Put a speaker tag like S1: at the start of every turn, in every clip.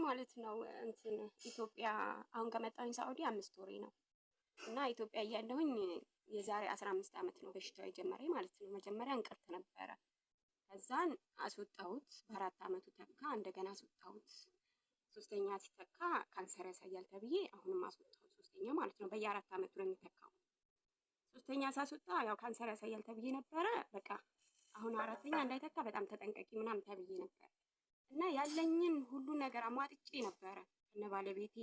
S1: ማለት ነው እንትን ኢትዮጵያ አሁን ከመጣሁኝ ሳዑዲ 5 ወሬ ነው እና ኢትዮጵያ እያለሁኝ የዛሬ 15 ዓመት ነው በሽታው የጀመረኝ ማለት ነው። መጀመሪያ እንቅርት ነበረ። ከዛን አስወጣሁት በ4 ዓመቱ ተካ። እንደገና አስወጣሁት። ሶስተኛ ሲተካ ካንሰር ያሳያል ተብዬ አሁንም አስወጣሁት። ሶስተኛ ማለት ነው በየ4 ዓመቱ ነው የሚተካው። ሶስተኛ ሳስወጣ ያው ካንሰር ያሳያል ተብዬ ነበረ። በቃ አሁን አራተኛ እንዳይተካ በጣም ተጠንቀቂ ምናምን ተብዬ ነበር እና ያለኝን ሁሉ ነገር አሟጥጬ ነበረ እነ ባለቤቴ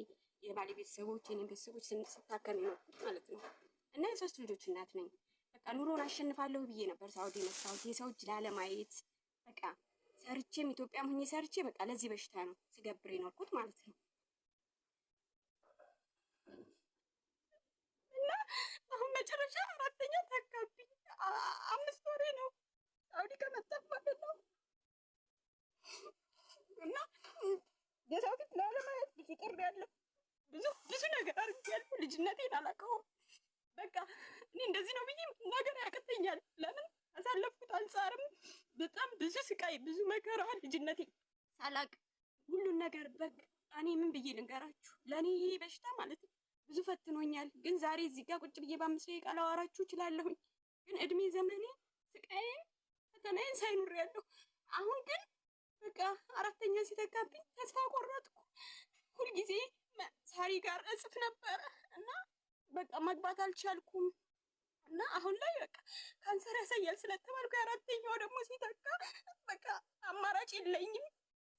S1: የባለቤት ሰዎች የኔን ቤተሰቦች ስታከም የኖርኩት ማለት ነው። እና የ3 ልጆች እናት ነኝ። በቃ ኑሮን አሸንፋለሁ ብዬ ነበር ሳውዲ የመጣሁት የሰው እጅ ላለማየት። በቃ ሰርቼም ኢትዮጵያም ሆኜ ሰርቼ በቃ ለዚህ በሽታ ነው ስገብር የኖርኩት ማለት ነው። እና አሁን መጨረሻ አራተኛ ተካብኝ። 5 ወሬ ነው ሳውዲ ከመጣሁ ማለት ነው። እና የሰው ፊት ላለማየት ብዙ ጥሪ ያለው ብዙ ነገር አድርጌያለሁ። ልጅነቴን አላውቀውም። በቃ እኔ እንደዚህ ነው ብዬ ነገር ያቅተኛል። ለምን አሳለፍኩት አንጻርም በጣም ብዙ ስቃይ ብዙ መከራ ልጅነቴ ሳላቅ ሁሉን ነገር በቃ እኔ ምን ብዬ ልንገራችሁ? ለእኔ ይሄ በሽታ ማለት ነው ብዙ ፈትኖኛል። ግን ዛሬ እዚህ ጋር ቁጭ ብዬ በ5 ደቂቃ ላወራችሁ እችላለሁኝ። ግን እድሜ ዘመኔ ስቃዬን ፈተናዬን ሳይኖር ያለሁ አሁን ግን በቃ አራተኛ ሲተካብኝ ተስፋ ቆረጥኩ። ሁልጊዜ ሳሪ ጋር እጽፍ ነበረ እና በቃ መግባት አልቻልኩም። እና አሁን ላይ በቃ ካንሰር ያሳያል ስለተባልኩ የአራተኛው ደግሞ ሲተካ በቃ አማራጭ የለኝም።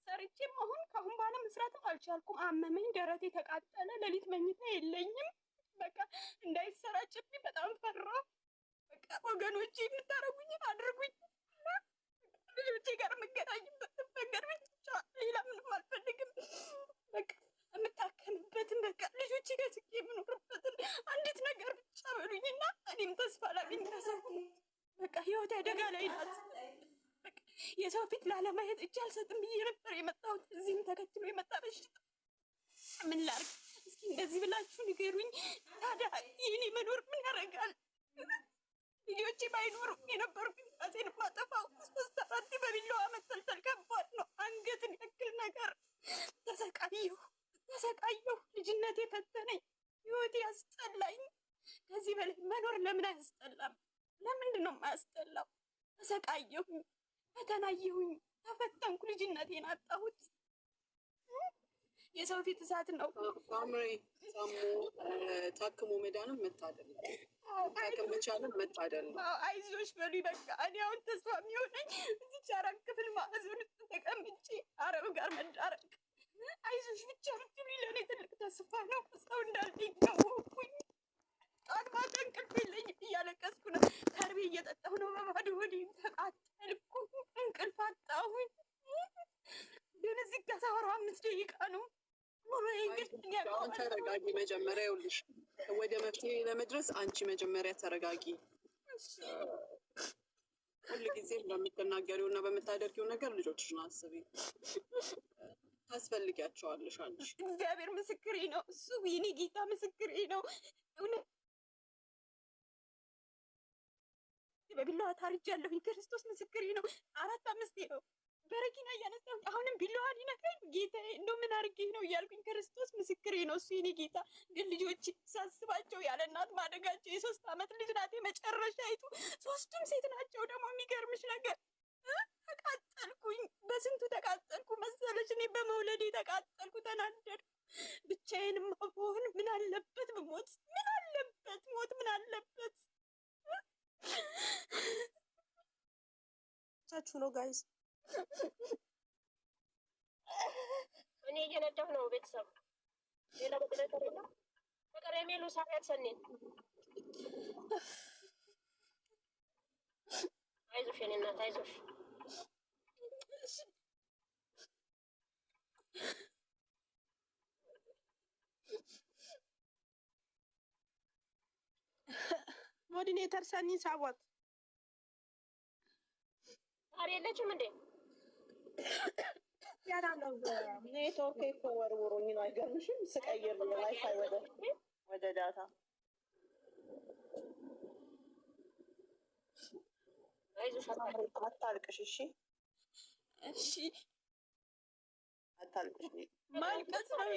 S1: ሰርቼም አሁን ከአሁን በኋላ መስራትም አልቻልኩም። አመመኝ፣ ደረቴ ተቃጠለ፣ ሌሊት መኝታ የለኝም። በቃ እንዳይሰራጭብኝ በጣም ፈራሁ። በቃ ወገኖቼ የምታደርጉኝን አድርጉኝ እና ልጆቼ ጋር የምገናኝበትን መንገድ ብቻ ሌላ ምንም አልፈልግም። በቃ የምታከምበትን በቃ ልጆቼ ጋር ስቄ የምኖርበትን አንዲት ነገር ብቻ በሉኝና እኔም ተስፋ ላገኝ ተሰው በቃ ህይወት አደጋ ላይ ናት። በቃ የሰው ፊት ላለማየት እጅ አልሰጥም ብዬ ነበር የመጣሁት። እዚህም ተከትሎ የመጣ በሽታ ምን ላድርግ እስኪ እንደዚህ ብላችሁ ንገሩኝ። ታዲያ የኔ መኖር ምን ያደርጋል? ልጆቼ ባይኖሩ የነበርኩኝ ራሴን ማጠፋው 3-4 በቢላዋ መተልተል ከባድ ነው። አንገትን ያክል ነገር ተሰቃየሁ። ልጅነቴ ፈተነኝ፣ ህይወቴ ያስጠላኝ። ከዚህ በላይ መኖር ለምን አያስጠላም? ለምንድን ነው የማያስጠላው? ተሰቃየሁኝ፣ ፈተናየሁኝ፣ ተፈተንኩ፣ ልጅነቴን አጣሁት። የሰው ፊት እሳት ነው።
S2: ሳምሪ ታክሞ መዳንም መታደል ነው። ታክም መቻልም መታደል ነው።
S1: አይዞሽ በሉኝ። በቃ እኔ አሁን ተስፋ የሚሆነኝ እዚች 4 ክፍል ማዕዘን ውስጥ ተቀምጬ አረብ ጋር መዳረቅ። አይዞሽ ብቻ ብትሉኝ ለእኔ ትልቅ ተስፋ ነው። ሰው እንዳለኝ ታወኩኝ። ጠዋት ማታ እንቅልፍ የለኝም፣ እያለቀስኩ ነው። ከርቤ እየጠጣሁ ነው። በባዶ ሆዴ ተቃጠልኩ፣ እንቅልፍ አጣሁኝ። ግን እዚህ ጋር ሳወራው 5 ደቂቃ ነው።
S2: አሁን ተረጋጊ። መጀመሪያ ይኸውልሽ ወደ መፍትሄ ለመድረስ አንቺ መጀመሪያ ተረጋጊ። ሁልጊዜም በምትናገሪው እና በምታደርጊው ነገር ልጆችሽን አስቢ። ታስፈልጊያቸዋለሽ። አንቺ
S1: እግዚአብሔር ምስክሬ ነው። እሱ የኔ ጌታ ምስክሬ ነው። እውነት በቢላዋ ታርጃለሁኝ። ክርስቶስ ምስክሬ ነው። 4-5 ነው በረኪና እያነሳሁኝ አሁንም ቢላዋ ሊነካኝ ጌታዬ እንደው ምን አድርጌ ነው እያልኩኝ። ክርስቶስ ምስክሬ ነው። እሱ የኔ ጌታ። ግን ልጆች ሳስባቸው ያለ እናት ማደጋቸው የ3 ዓመት ልጅ ናት የመጨረሻይቱ። 3ቱም ሴት ናቸው። ደግሞ የሚገርምሽ ነገር ተቃጠልኩኝ። በስንቱ ተቃጠልኩ መሰለች። እኔ በመውለዴ ተቃጠልኩ፣ ተናደድኩ። ብቻዬንም ብሆን ምን አለበት ብሞት? ምን አለበት ሞት? ምን አለበት?
S3: ሳችሁ ነው ጋይስ።
S4: እኔ እየነዳሁ ነው። ቤተሰብ ሌላ ነገር የለም። ፍቅር የሚሉ ሳያት ሰኔን አይዞሽ የኔ እናት አይዞሽ።
S3: ሞዲኔተር ሰኒን ሳቧት።
S4: ዛሬ የለችም እንዴ?
S3: ያዳለው ኔትወርክ እኮ ወርውሮኝ ነው። አይገርምሽም? ስቀይር ዋይፋይ ወደ ዳታ
S4: አይዞሽ
S3: አታልቅሽ። እሺ
S1: እሺ
S3: አታልቅሽ።
S1: ማልቀስ ነው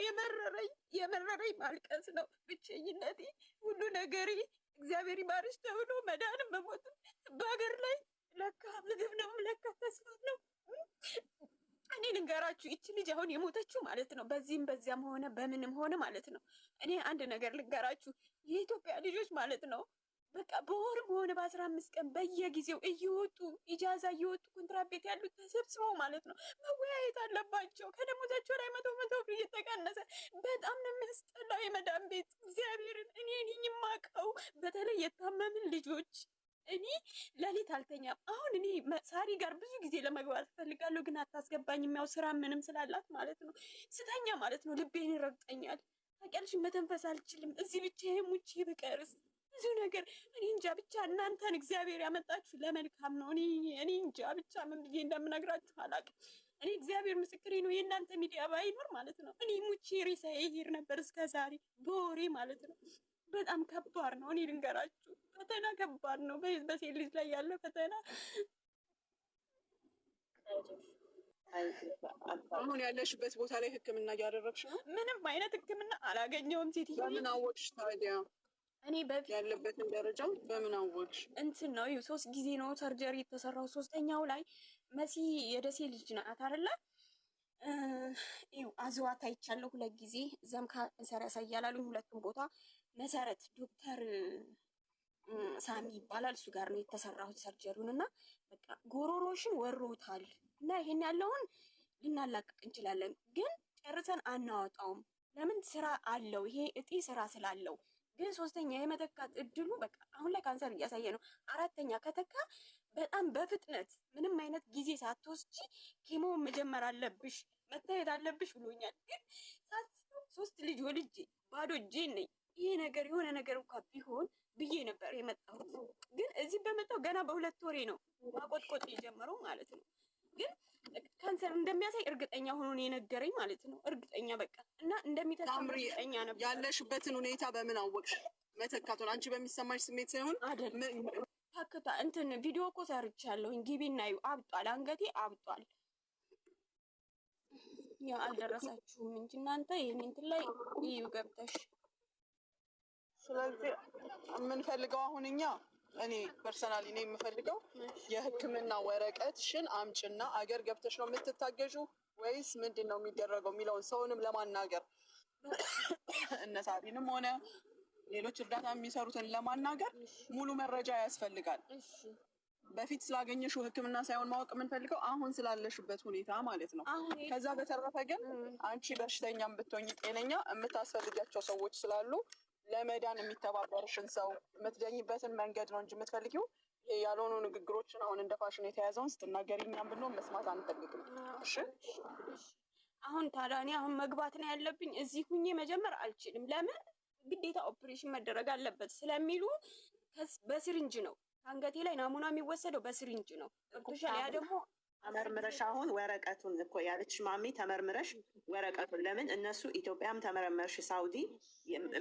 S1: የመረረኝ ማልቀስ ነው። ብቸኝነቴ ሁሉ ነገሬ እግዚአብሔር ይማርሽ ተብሎ መዳንም መሞትም በሀገር ላይ ለካ ምግብ ነው፣ ለካ ተስፋ ነው። እኔ ልንገራችሁ ይቺ ልጅ አሁን የሞተችው ማለት ነው በዚህም በዚያም ሆነ በምንም ሆነ ማለት ነው። እኔ አንድ ነገር ልንገራችሁ የኢትዮጵያ ልጆች ማለት ነው በቃ በወርም ሆነ በ15 ቀን በየጊዜው እየወጡ ኢጃዛ እየወጡ ኮንትራት ቤት ያሉት ተሰብስበው ማለት ነው መወያየት አለባቸው። ከደሞዛቸው ላይ መቶ ብር እየተቀነሰ በጣም ነው የሚያስጠላው የመዳን ቤት። እግዚአብሔርን እኔ የማውቀው በተለይ የታመምን ልጆች እኔ ሌሊት አልተኛም። አሁን እኔ ሳሪ ጋር ብዙ ጊዜ ለመግባት እፈልጋለሁ ግን አታስገባኝም። ያው ስራ ምንም ስላላት ማለት ነው። ስተኛ ማለት ነው ልቤን ይረግጠኛል። ታውቂያለሽ መተንፈስ አልችልም። እዚህ ብቻዬን ሙቼ ብቀርስ ብዙ ነገር እኔ እንጃ። ብቻ እናንተን እግዚአብሔር ያመጣችሁ ለመልካም ነው። እኔ እንጃ ብቻ ምን ብዬ እንደምነግራችሁ አላውቅም። እኔ እግዚአብሔር ምስክሬ ነው። የእናንተ ሚዲያ ባይኖር ማለት ነው እኔ ሙቼ ሬሳዬ ይሄድ ነበር እስከ ዛሬ በወሬ ማለት ነው። በጣም ከባድ ነው። እኔ ልንገራችሁ ፈተና ከባድ ነው። በሴት ልጅ ላይ ያለው ፈተና።
S2: አሁን ያለሽበት ቦታ ላይ ሕክምና እያደረግሽ ነው?
S1: ምንም አይነት ሕክምና አላገኘውም። ሴትዮ
S2: በምን አወቅሽ ታዲያ?
S1: እኔ በፊት
S2: ያለበትን ደረጃ በምን አወቅሽ?
S1: እንትን ነው 3 ጊዜ ነው ሰርጀሪ የተሰራው። 3ኛው ላይ መሲ የደሴ ልጅ ናት አይደለ? አዝዋት አይቻለሁ 2 ጊዜ። እዛም ካንሰር ያሳያል አሉኝ 2ቱም ቦታ። መሰረት ዶክተር ሳሚ ይባላል እሱ ጋር ነው የተሰራሁት ሰርጀሪውን። እና በቃ ጎሮሮሽን ወሮታል እና ይሄን ያለውን ልናላቅቅ እንችላለን ግን ጨርሰን አናወጣውም። ለምን ስራ አለው ይሄ እጢ ስራ ስላለው። ግን 3ኛ የመተካት እድሉ በቃ አሁን ላይ ካንሰር እያሳየ ነው። 4ኛ ከተካ በጣም በፍጥነት ምንም አይነት ጊዜ ሳትወስጂ ኬሞ መጀመር አለብሽ መታየት አለብሽ ብሎኛል። ግን ሳስበው 3 ልጅ ወልጄ ባዶ እጄን ነኝ። ይሄ ነገር የሆነ ነገር እንኳን ቢሆን ብዬ ነበር የመጣሁት። ግን እዚህ በመጣው ገና በ2 ወሬ ነው ማቆጥቆጥ የጀመረው ማለት ነው። ግን ካንሰር እንደሚያሳይ እርግጠኛ ሆኖ ነው የነገረኝ ማለት ነው። እርግጠኛ በቃ እና እንደሚተካ እርግጠኛ ነበር።
S2: ያለሽበትን ሁኔታ በምን አወቅሽ? መተካቱን አንቺ በሚሰማሽ ስሜት ሳይሆን
S1: አይደለም። ታክታ እንትን ቪዲዮ እኮ ሰርቻለሁኝ። ግቢና እዩ። አብጧል፣ አንገቴ አብጧል። ያ አልደረሳችሁም እንጂ እናንተ ይሄን እንትን ላይ እዩ ገብተሽ።
S2: ስለዚህ የምንፈልገው አሁን እኔ ፐርሰናሊ እኔ የምፈልገው የሕክምና ወረቀትሽን አምጭና አገር ገብተሽ ነው የምትታገዡ ወይስ ምንድን ነው የሚደረገው የሚለውን ሰውንም ለማናገር እነ ሳቢንም ሆነ ሌሎች እርዳታ የሚሰሩትን ለማናገር ሙሉ መረጃ ያስፈልጋል። በፊት ስላገኘሽው ሕክምና ሳይሆን ማወቅ የምንፈልገው አሁን ስላለሽበት ሁኔታ ማለት ነው። ከዛ በተረፈ ግን አንቺ በሽተኛም ብትሆኝ ጤነኛ የምታስፈልጊያቸው ሰዎች ስላሉ ለመዳን የሚተባበርሽን ሰው የምትገኝበትን መንገድ ነው እንጂ የምትፈልጊው ያልሆኑ ንግግሮችን አሁን እንደ ፋሽን የተያዘውን ስትናገሪ እኛም ብንሆን መስማት አንፈልግም። እሺ
S1: አሁን ታዲያ እኔ አሁን መግባት ነው ያለብኝ። እዚህ ሁኜ መጀመር አልችልም። ለምን ግዴታ ኦፕሬሽን መደረግ አለበት ስለሚሉ በስሪንጅ ነው አንገቴ ላይ ናሙና የሚወሰደው በስሪንጅ ነው። ገብቶሻል? ያ ደግሞ
S3: ተመርምረሽ አሁን ወረቀቱን እኮ ያለች ማሚ ተመርምረሽ ወረቀቱን ለምን እነሱ ኢትዮጵያም ተመረመርሽ ሳውዲ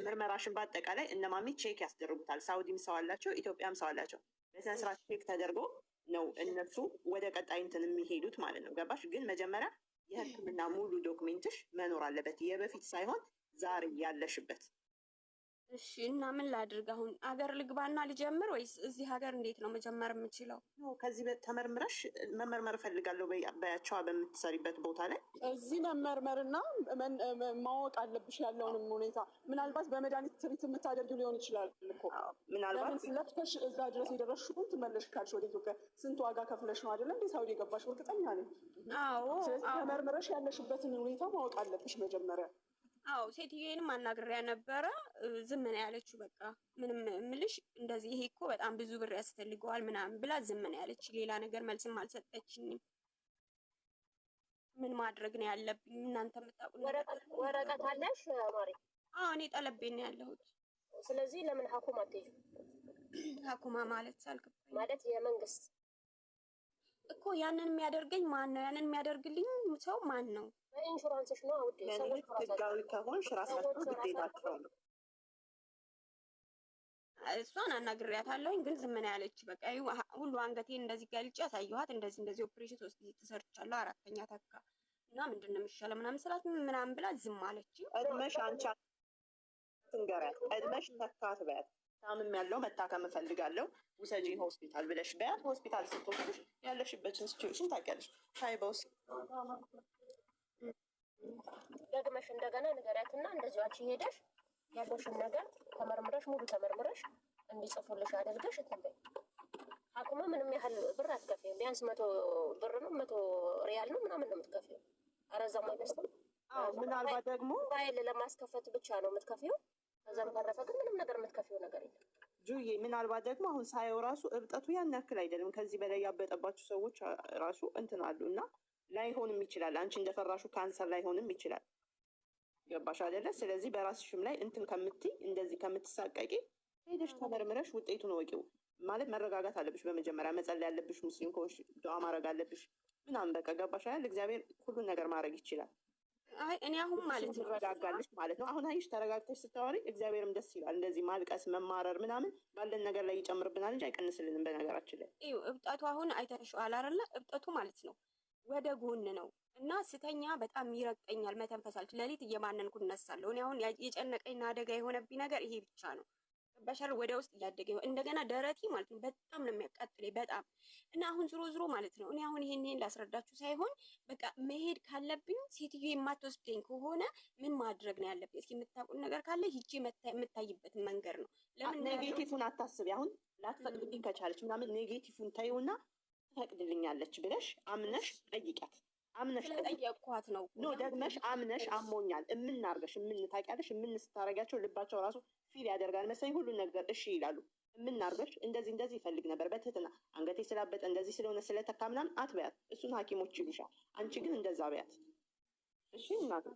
S3: ምርመራሽን በአጠቃላይ እነ ማሚ ቼክ ያስደርጉታል። ሳውዲም ሰው አላቸው፣ ኢትዮጵያም ሰው አላቸው። በስነስርዓት ቼክ ተደርጎ ነው እነሱ ወደ ቀጣይ እንትን የሚሄዱት ማለት ነው። ገባሽ? ግን መጀመሪያ የሕክምና ሙሉ ዶክሜንትሽ መኖር አለበት፣ የበፊት ሳይሆን ዛሬ ያለሽበት።
S1: እሺ እና ምን ላድርግ አሁን? አገር ልግባና ልጀምር ወይስ እዚህ ሀገር እንዴት ነው መጀመር የምችለው?
S3: ከዚህ ተመርምረሽ መመርመር እፈልጋለሁ በያቸዋ በምትሰሪበት ቦታ ላይ
S2: እዚህ መመርመርና ማወቅ አለብሽ ያለውንም ሁኔታ። ምናልባት በመድኃኒት ትሪት የምታደርግ ሊሆን ይችላል እኮ ምናልባት ለፍተሽ እዛ ድረስ የደረስሽውን ትመለሽ ካልሽ ወደ ኢትዮጵያ ስንት ዋጋ ከፍለሽ ነው አይደለም እንዴ ሳውዲ የገባሽ? እርግጠኛ ነኝ። ስለዚህ ተመርምረሽ ያለሽበትን ሁኔታ ማወቅ አለብሽ መጀመሪያ።
S1: አዎ ሴትዮዬንም አናግሬያ ነበረ። ዝም ነው ያለችው። በቃ ምንም እምልሽ እንደዚህ ይሄ እኮ በጣም ብዙ ብር ያስፈልገዋል ምናምን ብላ ዝም ነው ያለች። ሌላ ነገር መልስም አልሰጠችኝም። ምን ማድረግ ነው ያለብኝ? እናንተ የምታውቁት
S4: ወረቀት አለሽ ማሪ?
S1: አዎ እኔ ጠለቤ ነው ያለሁት።
S4: ስለዚህ ለምን ሀኩማ አትሄጂም?
S1: ሀኩማ ማለት ሳልከፋኝ
S4: ማለት የመንግስት
S1: እኮ ያንን የሚያደርገኝ ማን ነው? ያንን የሚያደርግልኝ ሰው ማን ነው?
S4: ኢንሹራንስሽ ነው አውዴ። ሰዎች
S3: ህጋዊ ከሆንሽ ራሳቸው ግዴታቸው ነው።
S1: እሷን አናግሬያታለሁኝ ግን ዝም ነው ያለች። በቃ ሁሉ አንገቴን እንደዚህ ገልጬ አሳየኋት። እንደዚህ ኦፕሬሽን 3 ጊዜ ተሰርቻለሁ። 4ኛ ተካ እና ምንድን ነው የሚሻለው ምናምን ስላት ምናምን ብላ ዝም አለች።
S3: ቀድመሽ አንቺ ትንገሪያት፣ ቀድመሽ ተካት በያት። ታምም ያለው መታከም እፈልጋለሁ ውሰጂኝ ሆስፒታል ብለሽ በያት። ሆስፒታል ስትወስድሽ ያለሽበትን ሲቹዌሽን ታውቂያለሽ። ሻይ በውስጥ
S4: ደግመሽ እንደገና ንገሪያትና እንደዚሁ አንቺ ሄደሽ ያለሽን ነገር ተመርምረሽ ሙሉ ተመርምረሽ እንዲጽፉልሽ አድርገሽ እንትን በይ። አቁመ ምንም ያህል ብር አትከፍይም። ቢያንስ 100 ብር ነው 100 ሪያል ነው ምናምን ነው የምትከፍይው። አረዛም አይመስልም?
S3: ምናልባት ደግሞ
S4: ፋይል ለማስከፈት ብቻ ነው የምትከፍይው። ከዛም ተረፈ ግን ምንም ነገር የምትከፍይው ነገር የለም።
S3: ጁዬ ምናልባት ደግሞ አሁን ሳየው ራሱ እብጠቱ ያን ያክል አይደለም። ከዚህ በላይ ያበጠባቸው ሰዎች ራሱ እንትን አሉ እና ላይሆንም ይችላል። አንቺ እንደፈራሹ ካንሰር ላይሆንም ይችላል። ገባሽ አይደለ? ስለዚህ በራስሽም ላይ እንትን ከምትይ እንደዚህ ከምትሳቀቂ ሄደሽ ተመርምረሽ ውጤቱን ወቂው። ማለት መረጋጋት አለብሽ። በመጀመሪያ መጸለይ ያለብሽ፣ ሙስሊም ከሆንሽ ዱዓ ማድረግ አለብሽ ምናምን በቃ ገባሽ አይደል? እግዚአብሔር ሁሉን ነገር ማድረግ ይችላል።
S1: አይ እኔ አሁን ማለት ነው
S3: ትረጋጋለሽ ማለት ነው። አሁን አይሽ ተረጋግተሽ ስታወሪ እግዚአብሔርም ደስ ይላል። እንደዚህ ማልቀስ መማረር ምናምን ባለን ነገር ላይ ይጨምርብናል እንጂ አይቀንስልንም። በነገራችን ላይ
S1: እዩ እብጠቱ አሁን አይተሽዋል አይደለ? እብጠቱ ማለት ነው ወደ ጎን ነው እና ስተኛ በጣም ይረግጠኛል፣ መተንፈስ አልችልም። ሌሊት እየማነንኩ እነሳለሁ። እኔ አሁን የጨነቀኝና አደጋ የሆነብኝ ነገር ይሄ ብቻ ነው። በሻል ወደ ውስጥ እያደገ ይሆን እንደገና ደረቴ ማለት ነው በጣም ነው የሚያቃጥለኝ በጣም እና አሁን ዝሮ ማለት ነው እኔ አሁን ይሄን ላስረዳችሁ ሳይሆን በቃ መሄድ ካለብኝ ሴትዮ የማትወስደኝ ከሆነ ምን ማድረግ ነው ያለብኝ? እስኪ የምታውቁን ነገር ካለ ሂጄ የምታይበትን መንገድ ነው። ለምን
S3: ኔጌቲቭን አታስቢ። አሁን ላትፈቅድልኝ ከቻለች ምናምን ኔጌቲቭን ታዩና ትፈቅድልኛለች ብለሽ አምነሽ ጠይቂያት። አምነሽ
S1: ጠየቅኳት ነው
S3: ኖ ደግመሽ አምነሽ አሞኛል እምናርገሽ ታውቂያለሽ። ታረጊያቸው ልባቸው ራሱ ፊል ያደርጋል መሰለኝ ሁሉን ነገር እሺ ይላሉ። እምናርገሽ እንደዚህ ይፈልግ ነበር በትህትና አንገቴ ስላበጠ እንደዚህ ስለሆነ ስለተካ ምናምን አትበያት። እሱን ሐኪሞች ይሉሻል። አንቺ ግን እንደዛ በያት እሺ እናት